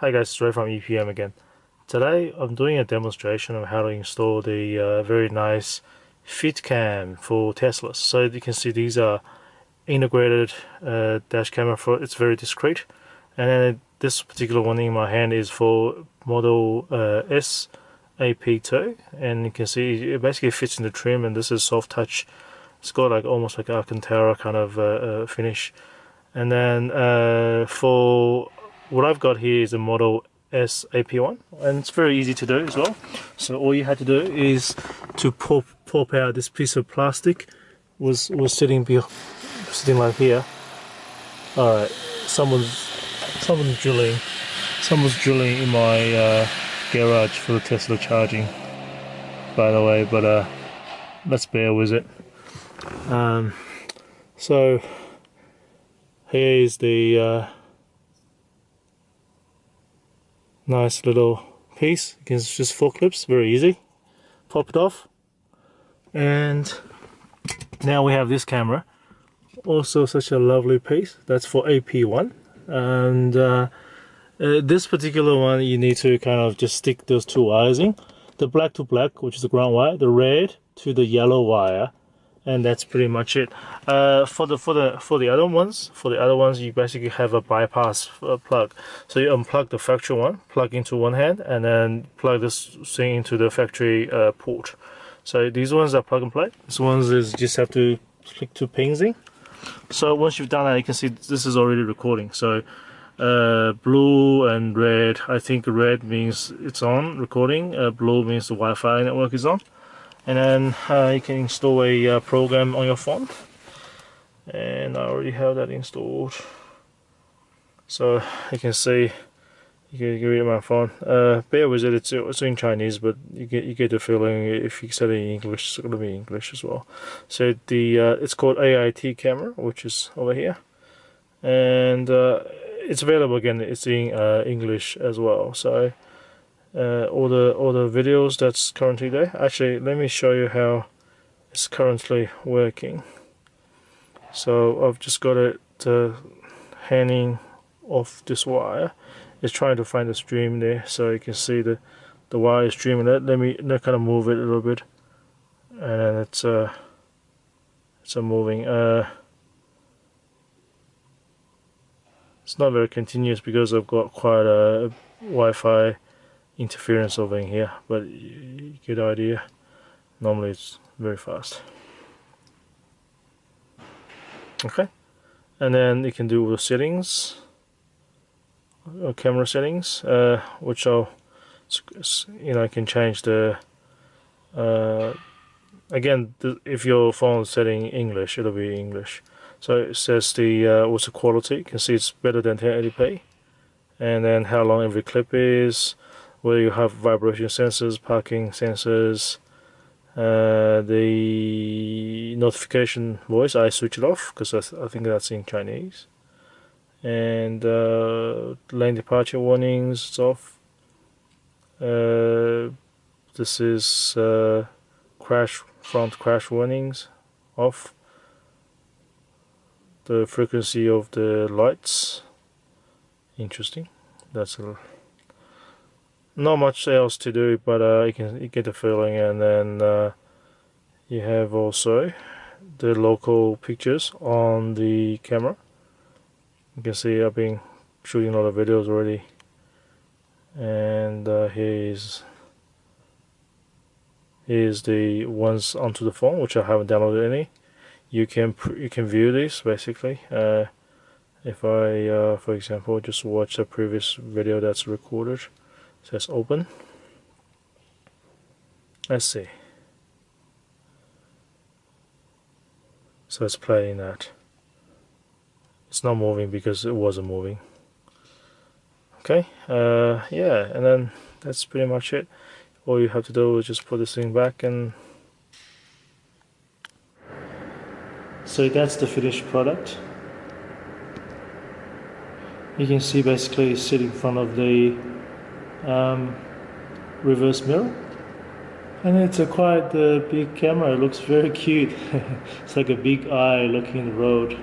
Hi guys, it's Ray from EPM again. Today I'm doing a demonstration of how to install the very nice Fit Cam for Teslas. So you can see these are integrated dash camera for it's very discreet. And then this particular one in my hand is for model SAP2, and you can see it basically fits in the trim, and this is soft touch. It's got like almost like Alcantara kind of finish. And then for what I've got here is a model SAP1, and it's very easy to do as well. So all you had to do is to pop out this piece of plastic was sitting like here. All right, someone's drilling in my garage for the Tesla charging, by the way. But let's bear with it. So here is the nice little piece. You can just 4 clips, very easy. Pop it off, and now we have this camera. Also such a lovely piece. That's for AP1, and this particular one you need to kind of just stick those 2 wires in. The black to black, which is the ground wire, the red to the yellow wire, and that's pretty much it. For the other ones, you basically have a bypass plug. So you unplug the factory one, plug into one hand, and then plug this thing into the factory port. So these ones are plug and play. This ones is just have to click 2 pins in. So once you've done that, you can see this is already recording. So blue and red. I think red means it's on recording. Blue means the Wi-Fi network is on. And then you can install a program on your phone, and I already have that installed. So you can see, you can read it on my phone. Bear with it, it's in Chinese, but you get the feeling if you set it in English, it's going to be English as well. So the it's called AIT camera, which is over here, and it's available again. It's in English as well. So. All the videos that's currently there. Actually, let me show you how it's currently working. So I've just got it hanging off this wire. It's trying to find the stream there, so you can see the wire is streaming. Let kind of move it a little bit, and then it's moving. It's not very continuous because I've got quite a Wi-Fi interference over in here, but you get the idea. Normally it's very fast. Okay, and then you can do the settings, camera settings, which I can change the again, if your phone is setting English, it'll be English. So it says the what's the quality. You can see it's better than 1080p, and then how long every clip is, where you have vibration sensors, parking sensors, the notification voice, I switch it off because I think that's in Chinese, and lane departure warnings, it's off. This is front crash warnings, off. The frequency of the lights, interesting. That's not much else to do, but you get the feeling. And then you have also the local pictures on the camera. You can see I've been shooting a lot of videos already, and here's the ones onto the phone, which I haven't downloaded any. You can view this basically. If I for example just watch a previous video that's recorded, it says open. Let's see. So it's playing that. It's not moving because it wasn't moving. Okay, yeah, and then that's pretty much it. All you have to do is just put this thing back, and so that's the finished product. You can see basically it's sitting in front of the reverse mirror, and it's a quite big camera. It looks very cute. It's like a big eye looking at the road.